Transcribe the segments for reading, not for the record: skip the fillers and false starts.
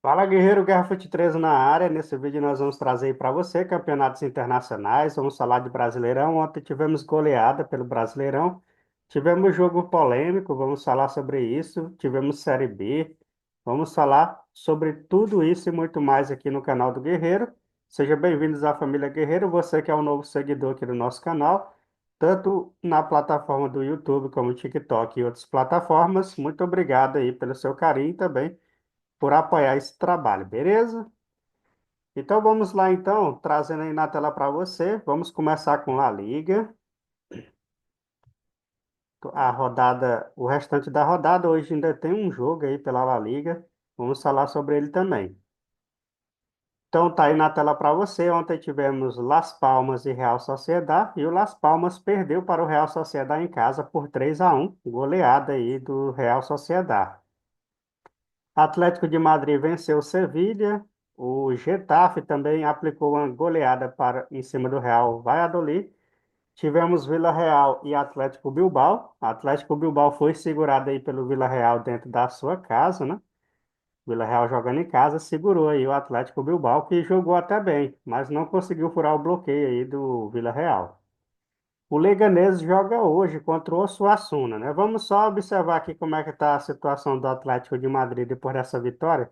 Fala, guerreiro Guerra Fute 13 na área. Nesse vídeo nós vamos trazer para você campeonatos internacionais. Vamos falar de Brasileirão. Ontem tivemos goleada pelo Brasileirão. Tivemos jogo polêmico, vamos falar sobre isso. Tivemos Série B. Vamos falar sobre tudo isso e muito mais aqui no canal do Guerreiro. Sejam bem-vindos à família Guerreiro. Você que é um novo seguidor aqui do nosso canal, tanto na plataforma do YouTube como TikTok e outras plataformas. Muito obrigado aí pelo seu carinho também por apoiar esse trabalho, beleza? Então vamos lá então, trazendo aí na tela para você. Vamos começar com La Liga. A rodada, o restante da rodada, hoje ainda tem um jogo aí pela La Liga. Vamos falar sobre ele também. Então tá aí na tela para você. Ontem tivemos Las Palmas e Real Sociedad e o Las Palmas perdeu para o Real Sociedad em casa por 3-1, goleada aí do Real Sociedad. Atlético de Madrid venceu o Sevilha. O Getafe também aplicou uma goleada em cima do Real Valladolid. Tivemos Vila Real e Atlético Bilbao. Atlético Bilbao foi segurado aí pelo Vila Real dentro da sua casa, né? Vila Real jogando em casa, segurou aí o Atlético Bilbao, que jogou até bem, mas não conseguiu furar o bloqueio aí do Vila Real. O Leganés joga hoje contra o Osasuna, né? Vamos só observar aqui como é que está a situação do Atlético de Madrid depois dessa vitória.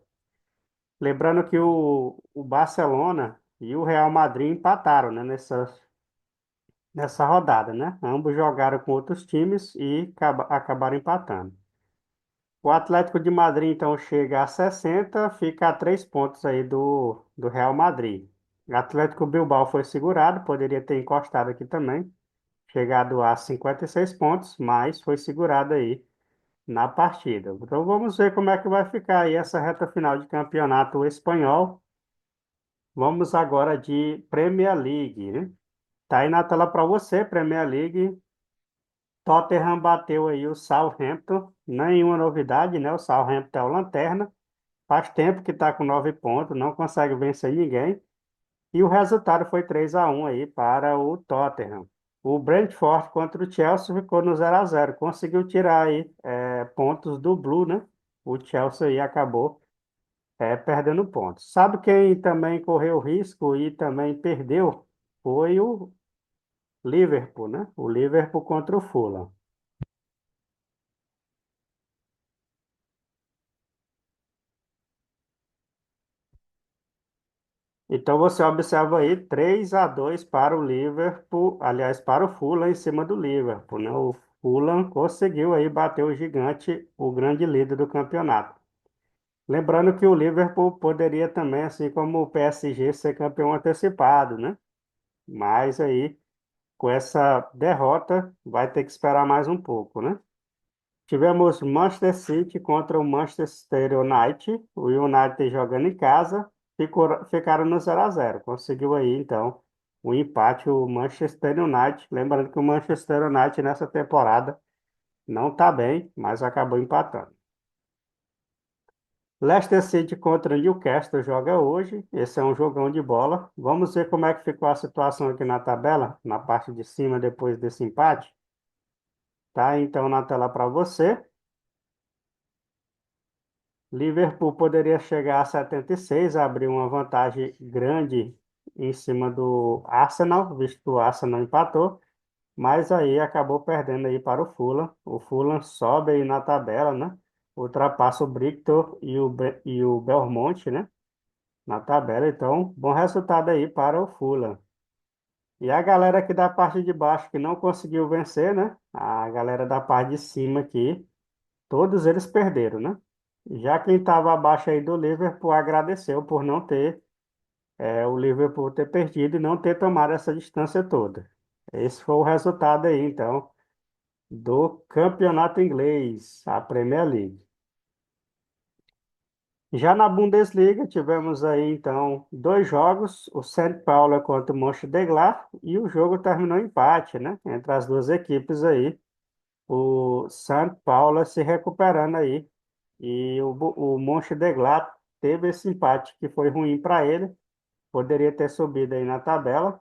Lembrando que o Barcelona e o Real Madrid empataram, né, nessa rodada, né? Ambos jogaram com outros times e acabaram empatando. O Atlético de Madrid, então, chega a 60, fica a 3 pontos aí do Real Madrid. O Atlético Bilbao foi segurado, poderia ter encostado aqui também, chegado a 56 pontos, mas foi segurado aí na partida. Então vamos ver como é que vai ficar aí essa reta final de campeonato espanhol. Vamos agora de Premier League, né? Tá aí na tela para você, Premier League. Tottenham bateu aí o Southampton. Nenhuma novidade, né? O Southampton é o lanterna. Faz tempo que está com 9 pontos, não consegue vencer ninguém. E o resultado foi 3-1 aí para o Tottenham. O Brentford contra o Chelsea ficou no 0-0. Conseguiu tirar aí pontos do Blue, né? O Chelsea aí acabou perdendo pontos. Sabe quem também correu risco e também perdeu? Foi o Liverpool, né? O Liverpool contra o Fulham. Então você observa aí 3-2 para o Liverpool, aliás, para o Fulham em cima do Liverpool, né? O Fulham conseguiu aí bater o gigante, o grande líder do campeonato. Lembrando que o Liverpool poderia também, assim como o PSG, ser campeão antecipado, né? Mas aí, com essa derrota, vai ter que esperar mais um pouco, né? Tivemos Manchester City contra o Manchester United. O United jogando em casa, ficaram no 0-0. Conseguiu aí, então, o empate o Manchester United. Lembrando que o Manchester United nessa temporada não está bem, mas acabou empatando. Leicester City contra Newcastle joga hoje. Esse é um jogão de bola. Vamos ver como é que ficou a situação aqui na tabela, na parte de cima, depois desse empate. Tá então na tela para você. Liverpool poderia chegar a 76, abrir uma vantagem grande em cima do Arsenal, visto que o Arsenal empatou, mas aí acabou perdendo aí para o Fulham. O Fulham sobe aí na tabela, né? Ultrapassa o Brighton e o Belmonte, né? Na tabela, então, bom resultado aí para o Fulham. E a galera aqui da parte de baixo que não conseguiu vencer, né? A galera da parte de cima aqui, todos eles perderam, né? Já quem estava abaixo aí do Liverpool agradeceu por não ter, o Liverpool ter perdido e não ter tomado essa distância toda. Esse foi o resultado aí, então, do campeonato inglês, a Premier League. Já na Bundesliga, tivemos aí, então, dois jogos, o St. Paulo contra o Mönchengladbach, e o jogo terminou em empate, né? Entre as duas equipes aí. O St. Paulo se recuperando aí. E o Mönchengladbach teve esse empate que foi ruim para ele, poderia ter subido aí na tabela.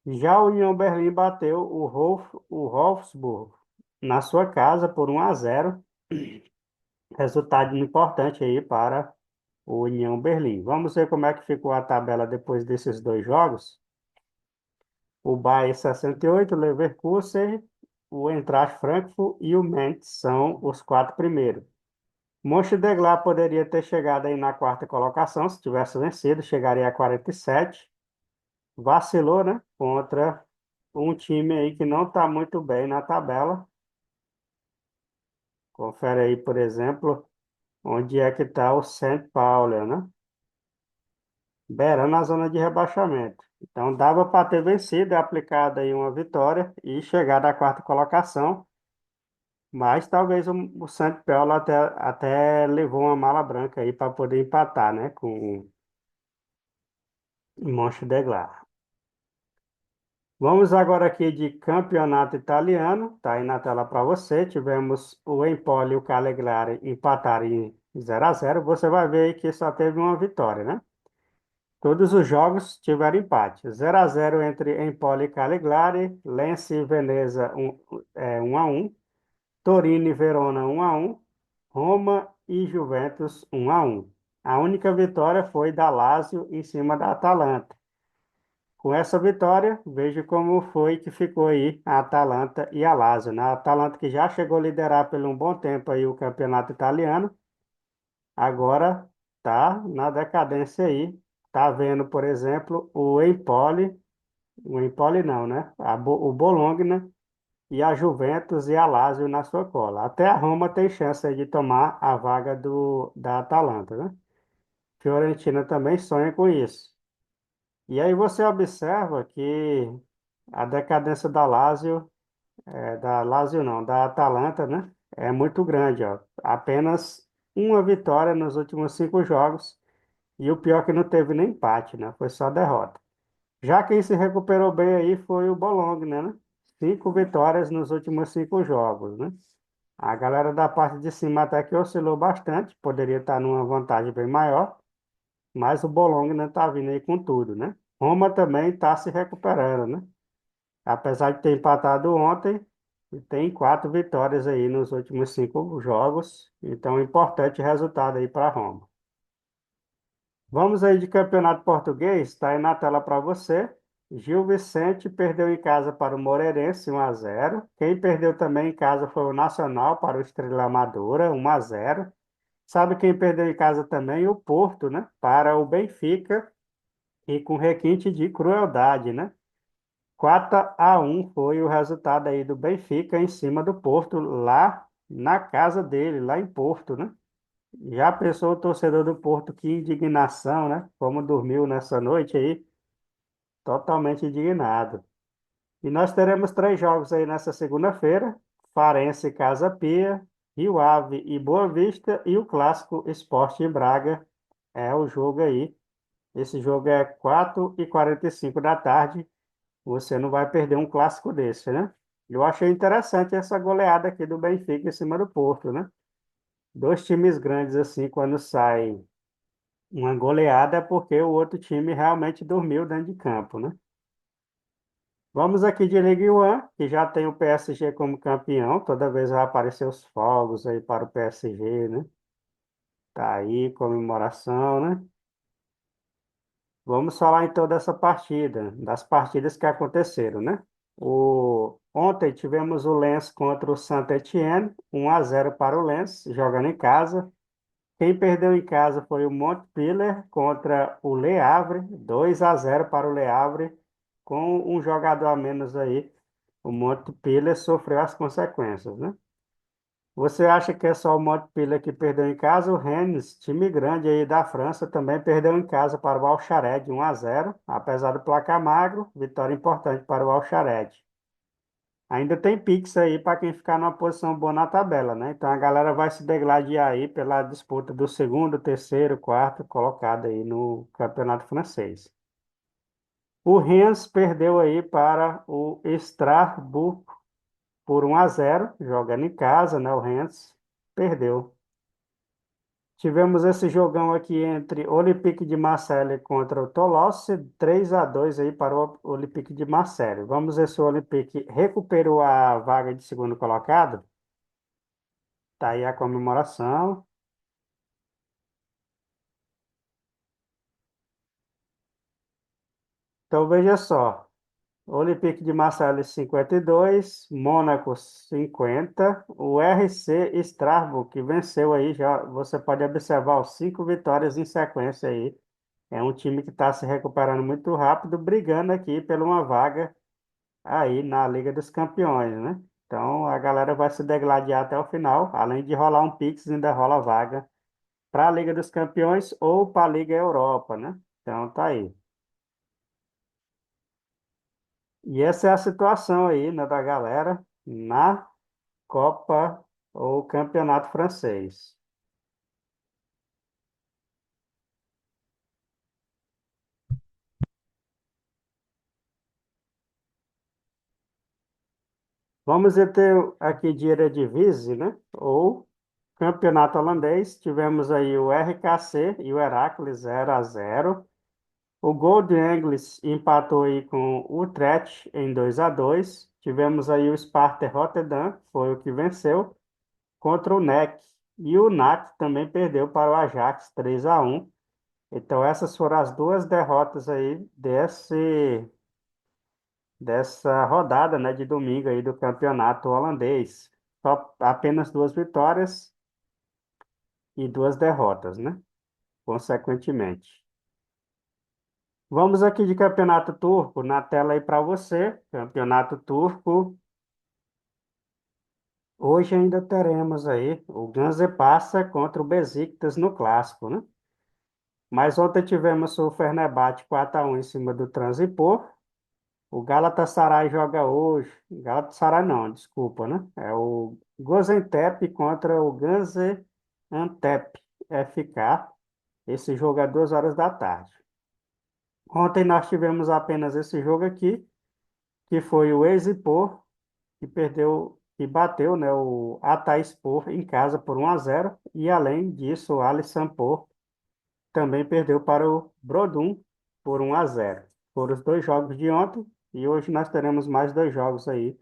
Já o União Berlim bateu o Wolfsburg na sua casa por 1-0, resultado importante aí para o União Berlim. Vamos ver como é que ficou a tabela depois desses dois jogos. O Bayer 68, o Leverkusen, o Eintracht Frankfurt e o Mainz são os quatro primeiros. Mönchengladbach poderia ter chegado aí na quarta colocação, se tivesse vencido, chegaria a 47. Vacilou, né? Contra um time aí que não está muito bem na tabela. Confere aí, por exemplo, onde é que está o St. Paulo, né? Beirando a zona de rebaixamento. Então dava para ter vencido, aplicado aí uma vitória e chegado à quarta colocação. Mas talvez o St. Paulo até levou uma mala branca aí para poder empatar, né? Com o Mönchengladbach. Vamos agora aqui de campeonato italiano, tá aí na tela para você. Tivemos o Empoli e o Cagliari empataram em 0-0. Você vai ver aí que só teve uma vitória, né? Todos os jogos tiveram empate. 0-0 entre Empoli e Cagliari, Lecce e Veneza 1-1, Torino e Verona 1-1, Roma e Juventus 1-1. A única vitória foi da Lazio em cima da Atalanta. Com essa vitória, veja como foi que ficou aí a Atalanta e a Lazio, né? A Atalanta que já chegou a liderar por um bom tempo aí o campeonato italiano, agora tá na decadência aí. Tá vendo, por exemplo, o Empoli não, né? O Bologna e a Juventus e a Lazio na sua cola. Até a Roma tem chance aí de tomar a vaga da Atalanta, né? Fiorentina também sonha com isso. E aí você observa que a decadência da Lazio não, da Atalanta, né? É muito grande, ó. Apenas uma vitória nos últimos cinco jogos. E o pior é que não teve nem empate, né? Foi só derrota. Já quem se recuperou bem aí foi o Bologna, né? Cinco vitórias nos últimos cinco jogos, né? A galera da parte de cima até que oscilou bastante, poderia estar numa vantagem bem maior, mas o Bologna está vindo aí com tudo, né? Roma também está se recuperando, né? Apesar de ter empatado ontem, tem quatro vitórias aí nos últimos cinco jogos, então importante resultado aí para Roma. Vamos aí de campeonato português, está aí na tela para você. Gil Vicente perdeu em casa para o Moreirense 1-0. Quem perdeu também em casa foi o Nacional para o Estrela Amadora 1-0. Sabe quem perdeu em casa também? O Porto, né? Para o Benfica e com requinte de crueldade, né? 4-1 foi o resultado aí do Benfica em cima do Porto, lá na casa dele, lá em Porto, né? Já pensou o torcedor do Porto, que indignação, né? Como dormiu nessa noite aí, totalmente indignado. E nós teremos três jogos aí nessa segunda-feira: Farense e Casa Pia, Rio Ave e Boa Vista, e o clássico Sport e Braga é o jogo aí. Esse jogo é 4h45 da tarde. Você não vai perder um clássico desse, né? Eu achei interessante essa goleada aqui do Benfica em cima do Porto, né? Dois times grandes assim, quando saem uma goleada é porque o outro time realmente dormiu dentro de campo, né? Vamos aqui de Ligue 1, que já tem o PSG como campeão. Toda vez vai aparecer os fogos aí para o PSG, né? Tá aí, comemoração, né? Vamos falar então dessa partida, das partidas que aconteceram, né? Ontem tivemos o Lens contra o Saint-Étienne, 1-0 para o Lens, jogando em casa. Quem perdeu em casa foi o Montpellier contra o Le Havre, 2-0 para o Le Havre, com um jogador a menos aí. O Montpellier sofreu as consequências, né? Você acha que é só o Montpellier que perdeu em casa? O Rennes, time grande aí da França, também perdeu em casa para o Alchared, 1-0, apesar do placar magro, vitória importante para o Alchared. Ainda tem Pix aí para quem ficar numa posição boa na tabela, né? Então a galera vai se degladiar aí pela disputa do segundo, terceiro, quarto colocado aí no campeonato francês. O Rennes perdeu aí para o Strasbourg por 1-0, jogando em casa, né? O Rennes perdeu. Tivemos esse jogão aqui entre Olympique de Marseille contra o Toulouse, 3-2 aí para o Olympique de Marseille. Vamos ver se o Olympique recuperou a vaga de segundo colocado. Tá aí a comemoração. Então veja só. Olympique de Marseille 52, Mônaco 50, o RC Strasbourg que venceu aí, já você pode observar os 5 vitórias em sequência aí. É um time que está se recuperando muito rápido, brigando aqui por uma vaga aí na Liga dos Campeões, né? Então a galera vai se degladiar até o final, além de rolar um Pix, ainda rola vaga para a Liga dos Campeões ou para a Liga Europa, né? Então tá aí. E essa é a situação aí, né, da galera na Copa ou Campeonato Francês. Vamos ter aqui de Eredivisie, né? Ou Campeonato Holandês. Tivemos aí o RKC e o Heracles 0-0. O Golden Eagles empatou aí com o Utrecht em 2-2. Tivemos aí o Sparta Rotterdam, foi o que venceu, contra o NEC. E o NAC também perdeu para o Ajax 3-1. Então, essas foram as duas derrotas aí dessa rodada, né, de domingo aí do campeonato holandês. Só apenas 2 vitórias e 2 derrotas, né? Consequentemente. Vamos aqui de campeonato turco, na tela aí para você. Campeonato turco. Hoje ainda teremos aí o Gaziantep contra o Besiktas no clássico, né? Mas ontem tivemos o Fenerbahçe 4-1 em cima do Transpor. O Galatasaray joga hoje. Galatasaray não, desculpa, né? É o Gaziantep contra o Gaziantep FK. Esse jogo é 2 horas da tarde. Ontem nós tivemos apenas esse jogo aqui, que foi o Exipor, que perdeu e bateu, né, o Hatayspor em casa por 1-0. E além disso, o Alişanpor também perdeu para o Bodrum por 1-0. Foram os 2 jogos de ontem e hoje nós teremos mais 2 jogos aí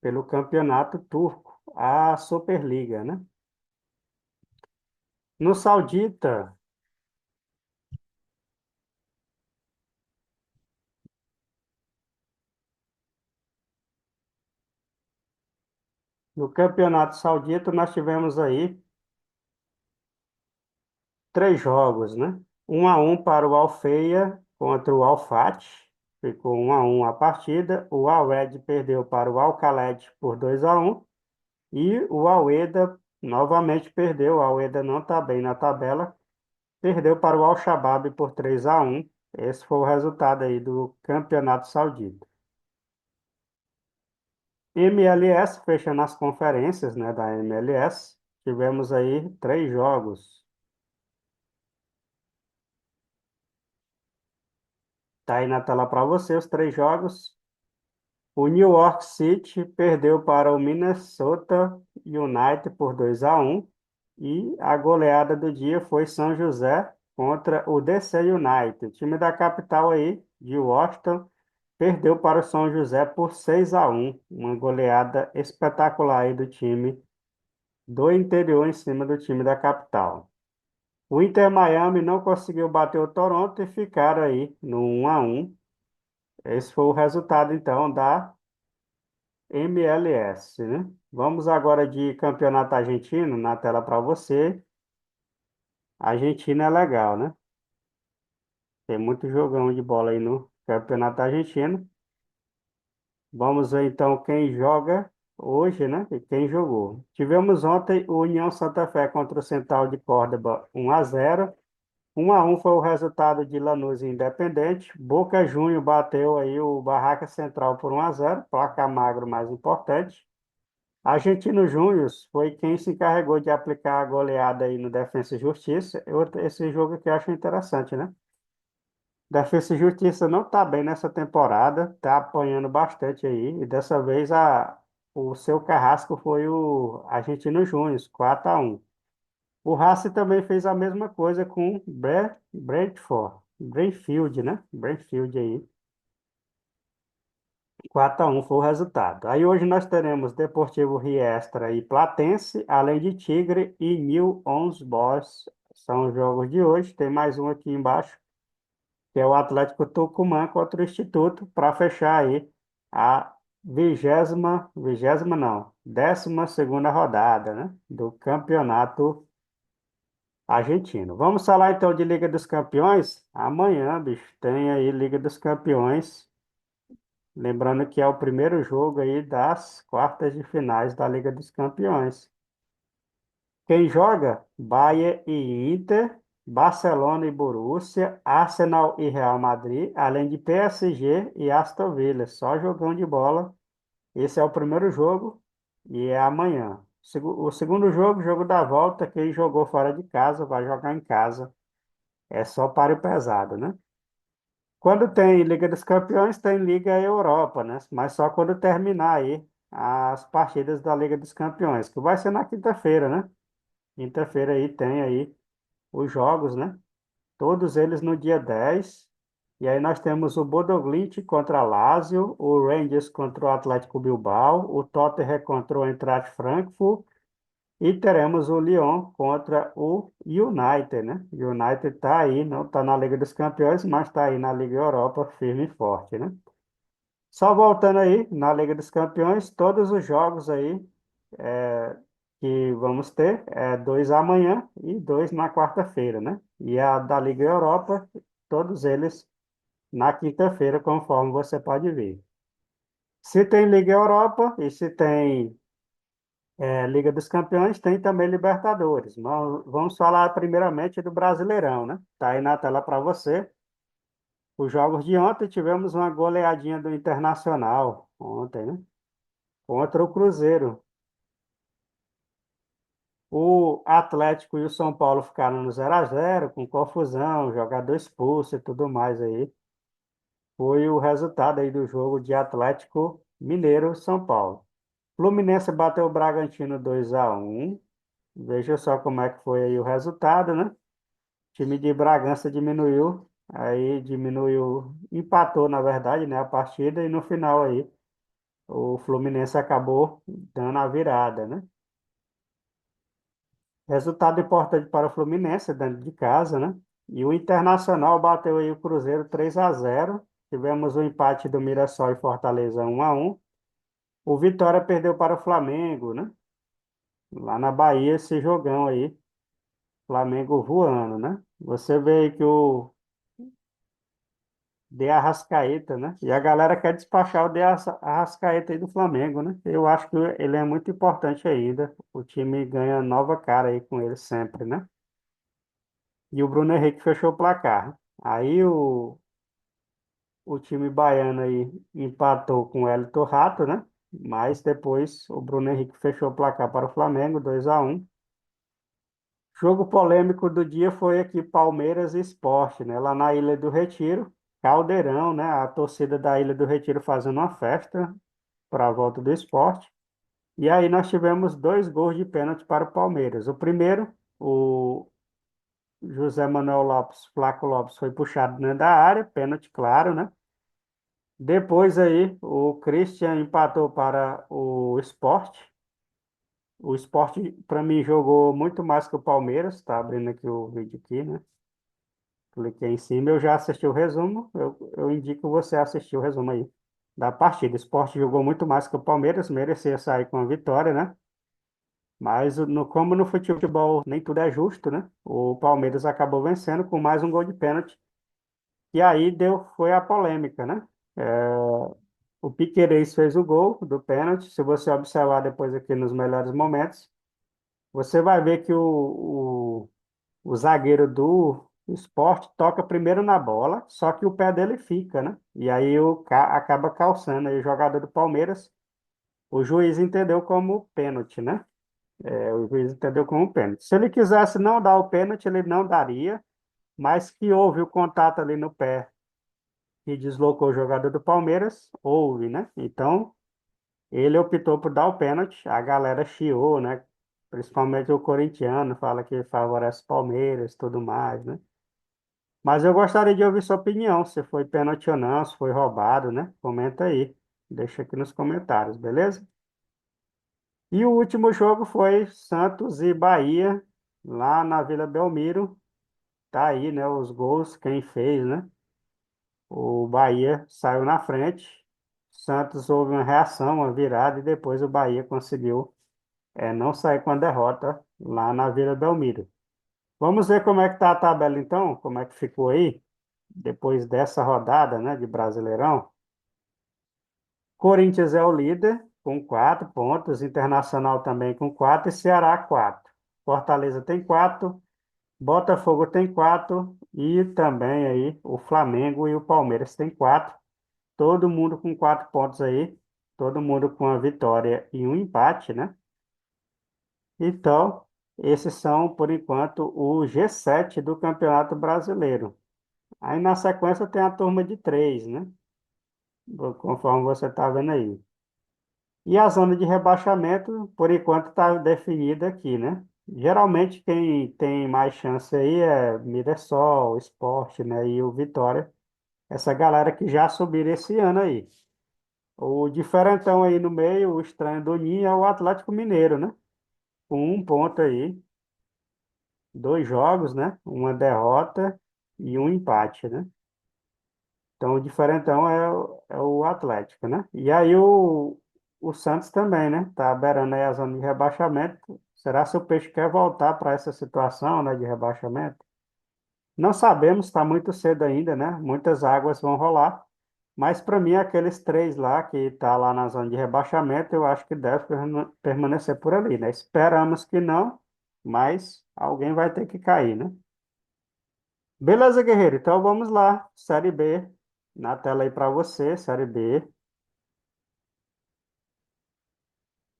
pelo campeonato turco, a Superliga, né? No Saudita, no campeonato saudita, nós tivemos aí 3 jogos, né? 1-1 para o Al-Feiha contra o Al-Fatih, ficou 1-1 a partida. O Al-Wed perdeu para o Al-Khaled por 2-1 e o Al-Wehda novamente perdeu. O Al-Wehda não está bem na tabela, perdeu para o Al-Shabaab por 3-1. Esse foi o resultado aí do Campeonato Saudita. MLS, fechando as conferências, né, da MLS, tivemos aí 3 jogos. Tá aí na tela para você os 3 jogos. O New York City perdeu para o Minnesota United por 2-1 e a goleada do dia foi São José contra o DC United. O time da capital aí, de Washington, perdeu para o São José por 6-1. Uma goleada espetacular aí do time do interior em cima do time da capital. O Inter Miami não conseguiu bater o Toronto e ficaram aí no 1-1. Esse foi o resultado então da MLS, né? Vamos agora de campeonato argentino na tela para você. Argentina é legal, né? Tem muito jogão de bola aí no campeonato argentino. Vamos ver então quem joga hoje, né? E quem jogou. Tivemos ontem o União Santa Fé contra o Central de Córdoba 1-0. 1-1 foi o resultado de Lanús e Independente. Boca Juniors bateu aí o Barraca Central por 1-0, placar magro mais importante. Argentino Júnior foi quem se encarregou de aplicar a goleada aí no Defensa e Justiça. Esse jogo que eu acho interessante, né? Defensa e Justiça não está bem nessa temporada, está apanhando bastante aí. E dessa vez o seu carrasco foi o Argentino Júnior, 4-1. O Racing também fez a mesma coisa com Brentford, Brentfield, né? Brentfield aí. 4-1 foi o resultado. Aí hoje nós teremos Deportivo Riestra e Platense, além de Tigre e New Ons Boys. São os jogos de hoje. Tem mais um aqui embaixo. que é o Atlético Tucumã contra o Instituto, para fechar aí a vigésima não, 12ª rodada, né, do Campeonato Argentino. Vamos falar então de Liga dos Campeões? Amanhã, bicho, tem aí Liga dos Campeões. Lembrando que é o primeiro jogo aí das quartas de finais da Liga dos Campeões. Quem joga? Bayern e Inter, Barcelona e Borussia, Arsenal e Real Madrid, além de PSG e Aston Villa. Só jogão de bola. Esse é o primeiro jogo e é amanhã. O segundo jogo, jogo da volta, quem jogou fora de casa vai jogar em casa. É só páreo pesado, né? Quando tem Liga dos Campeões, tem Liga Europa, né? Mas só quando terminar aí as partidas da Liga dos Campeões, que vai ser na quinta-feira, né? Quinta-feira aí tem aí os jogos, né? Todos eles no dia 10. E aí nós temos o Bodo Glimt contra a Lazio, o Rangers contra o Atlético Bilbao, o Tottenham contra o Eintracht Frankfurt e teremos o Lyon contra o United, né? O United está aí, não está na Liga dos Campeões, mas está aí na Liga Europa firme e forte, né? Só voltando aí, na Liga dos Campeões, todos os jogos aí que vamos ter é dois amanhã e dois na quarta-feira, né? E a da Liga Europa, todos eles na quinta-feira, conforme você pode ver. Se tem Liga Europa e se tem Liga dos Campeões, tem também Libertadores. Mas vamos falar primeiramente do Brasileirão, né? Tá aí na tela para você. Os jogos de ontem tivemos uma goleadinha do Internacional ontem, né? Contra o Cruzeiro. O Atlético e o São Paulo ficaram no 0-0 com confusão, jogador expulso e tudo mais aí. Foi o resultado aí do jogo de Atlético Mineiro São Paulo. Fluminense bateu o Bragantino 2-1. Veja só como é que foi aí o resultado, né? O time de Bragança diminuiu, aí diminuiu, empatou na verdade, né, a partida e no final aí o Fluminense acabou dando a virada, né? Resultado importante para o Fluminense dentro de casa, né? E o Internacional bateu aí o Cruzeiro 3-0. Tivemos o empate do Mirassol e Fortaleza 1-1. O Vitória perdeu para o Flamengo, né? Lá na Bahia, esse jogão aí, Flamengo voando, né? Você vê aí que o De Arrascaeta, né? E a galera quer despachar o Arrascaeta aí do Flamengo, né? Eu acho que ele é muito importante ainda. O time ganha nova cara aí com ele sempre, né? E o Bruno Henrique fechou o placar. Aí o time baiano aí empatou com o Hélito Rato, né? Mas depois o Bruno Henrique fechou o placar para o Flamengo, 2-1. Jogo polêmico do dia foi aqui Palmeiras e Sport, né? Lá na Ilha do Retiro, Caldeirão, né? A torcida da Ilha do Retiro fazendo uma festa para a volta do esporte. E aí nós tivemos dois gols de pênalti para o Palmeiras. O primeiro, o José Manuel Lopes, Flaco Lopes, foi puxado dentro da área, pênalti claro, né? Depois aí, o Christian empatou para o Sport. O Sport, para mim, jogou muito mais que o Palmeiras. Tá abrindo aqui o vídeo aqui, né? Cliquei em cima, eu já assisti o resumo. Eu indico você assistir o resumo aí da partida. O Sport jogou muito mais que o Palmeiras, merecia sair com a vitória, né? Mas como no futebol nem tudo é justo, né? O Palmeiras acabou vencendo com mais um gol de pênalti. E aí foi a polêmica, né? O Piquerez fez o gol do pênalti. Se você observar depois aqui nos melhores momentos, você vai ver que o zagueiro do Sport toca primeiro na bola, só que o pé dele fica, né? E aí acaba calçando aí o jogador do Palmeiras. O juiz entendeu como pênalti, né? O juiz entendeu como pênalti. Se ele quisesse não dar o pênalti, ele não daria, mas que houve o contato ali no pé que deslocou o jogador do Palmeiras, houve, né? Então, ele optou por dar o pênalti, a galera chiou, né? Principalmente o corintiano, fala que favorece o Palmeiras e tudo mais, né? Mas eu gostaria de ouvir sua opinião, se foi pênalti ou não, se foi roubado, né? Comenta aí, deixa aqui nos comentários, beleza? E o último jogo foi Santos e Bahia, lá na Vila Belmiro. Tá aí, né? Os gols, quem fez, né? O Bahia saiu na frente. Santos houve uma reação, uma virada, e depois o Bahia conseguiu não sair com a derrota lá na Vila Belmiro. Vamos ver como é que tá a tabela então, como é que ficou aí, depois dessa rodada, né, de Brasileirão. Corinthians é o líder, com 4 pontos, Internacional também com 4 e Ceará 4. Fortaleza tem 4, Botafogo tem 4 e também aí o Flamengo e o Palmeiras tem 4. Todo mundo com 4 pontos aí, todo mundo com a vitória e um empate, né? Então, esses são, por enquanto, o G7 do Campeonato Brasileiro. Aí na sequência tem a turma de três, né? Conforme você está vendo aí. E a zona de rebaixamento, por enquanto, está definida aqui, né? Geralmente quem tem mais chance aí é Mirassol, Sport, né? E o Vitória. Essa galera que já subiram esse ano aí. O diferentão aí no meio, o estranho do Ninho é o Atlético Mineiro, né? Com 1 ponto aí, 2 jogos, né? Uma derrota e um empate, né? Então o diferentão é o Atlético, né? E aí o Santos também, né? Tá beirando aí a zona de rebaixamento. Será se o Peixe quer voltar para essa situação, né, de rebaixamento? Não sabemos, está muito cedo ainda, né? Muitas águas vão rolar. Mas para mim, aqueles três lá que está lá na zona de rebaixamento, eu acho que deve permanecer por ali, né? Esperamos que não, mas alguém vai ter que cair, né? Beleza, guerreiro. Então vamos lá. Série B. Na tela aí para você, Série B.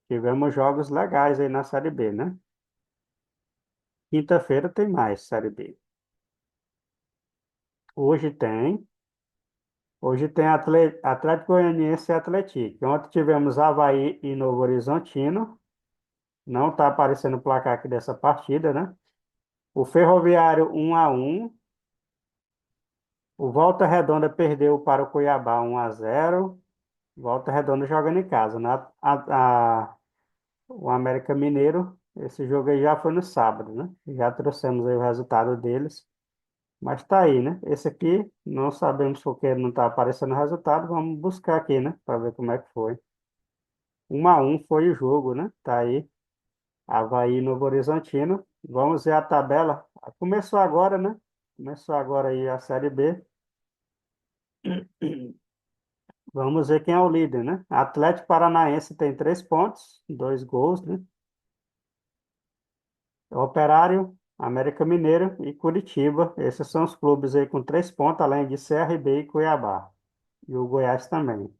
Tivemos jogos legais aí na Série B, né? Quinta-feira tem mais Série B. Hoje tem. Hoje tem Atlético Goianiense e Atlético. Ontem tivemos Avaí e Novo Horizontino. Não está aparecendo o placar aqui dessa partida, né? O Ferroviário 1-1. O Volta Redonda perdeu para o Cuiabá 1-0. Volta Redonda jogando em casa, né? O América Mineiro, esse jogo aí já foi no sábado, né? Já trouxemos aí o resultado deles. Mas tá aí, né? Esse aqui, não sabemos porque não está aparecendo o resultado. Vamos buscar aqui, né? Para ver como é que foi. 1-1 foi o jogo, né? Tá aí. Avaí e Novo Horizontino. Vamos ver a tabela. Começou agora, né? Começou agora aí a Série B. Vamos ver quem é o líder, né? Atlético Paranaense tem 3 pontos, 2 gols, né? Operário, América Mineiro e Curitiba. Esses são os clubes aí com 3 pontos, além de CRB e Cuiabá. E o Goiás também.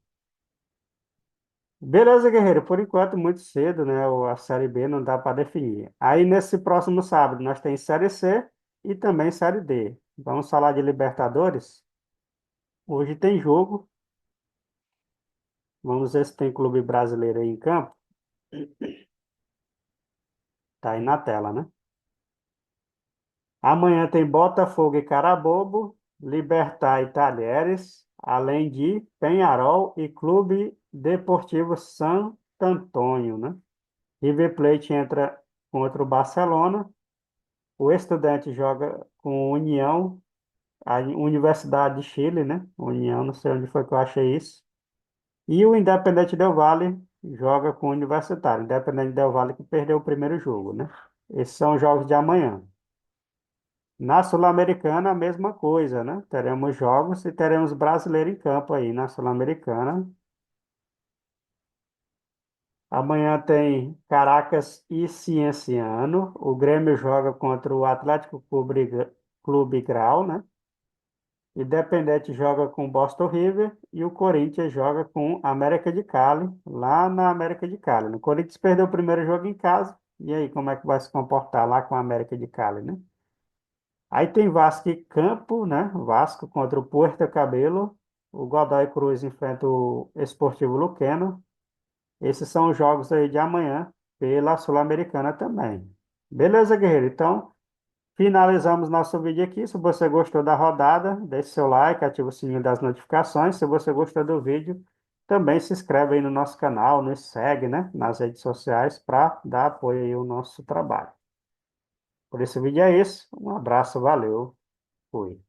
Beleza, guerreiro. Por enquanto, muito cedo, né? A Série B não dá para definir. Aí, nesse próximo sábado, nós temos Série C e também Série D. Vamos falar de Libertadores? Hoje tem jogo. Vamos ver se tem clube brasileiro aí em campo. Tá aí na tela, né? Amanhã tem Botafogo e Carabobo, Libertad e Talheres, além de Penharol e Clube Deportivo Santo Antônio, né? River Plate entra contra o Barcelona, o Estudante joga com o União, a Universidade de Chile, né? União, não sei onde foi que eu achei isso. E o Independente Del Valle joga com o Universitário. Independente Del Valle que perdeu o primeiro jogo, né? Esses são os jogos de amanhã. Na Sul-Americana, a mesma coisa, né? Teremos jogos e teremos brasileiro em campo aí na Sul-Americana. Amanhã tem Caracas e Cienciano. O Grêmio joga contra o Atlético Clube Grau, né? Independente joga com Boston River e o Corinthians joga com América de Cali, lá na América de Cali. O Corinthians perdeu o primeiro jogo em casa. E aí, como é que vai se comportar lá com a América de Cali, né? Aí tem Vasco e Campo, né? Vasco contra o Puerto Cabelo. O Godoy Cruz enfrenta o Esportivo Luqueno. Esses são os jogos aí de amanhã pela Sul-Americana também. Beleza, guerreiro? Então, finalizamos nosso vídeo aqui. Se você gostou da rodada, deixe seu like, ative o sininho das notificações. Se você gostou do vídeo, também se inscreve aí no nosso canal, nos segue, né? Nas redes sociais para dar apoio aí ao nosso trabalho. Por esse vídeo é isso. Um abraço, valeu, fui.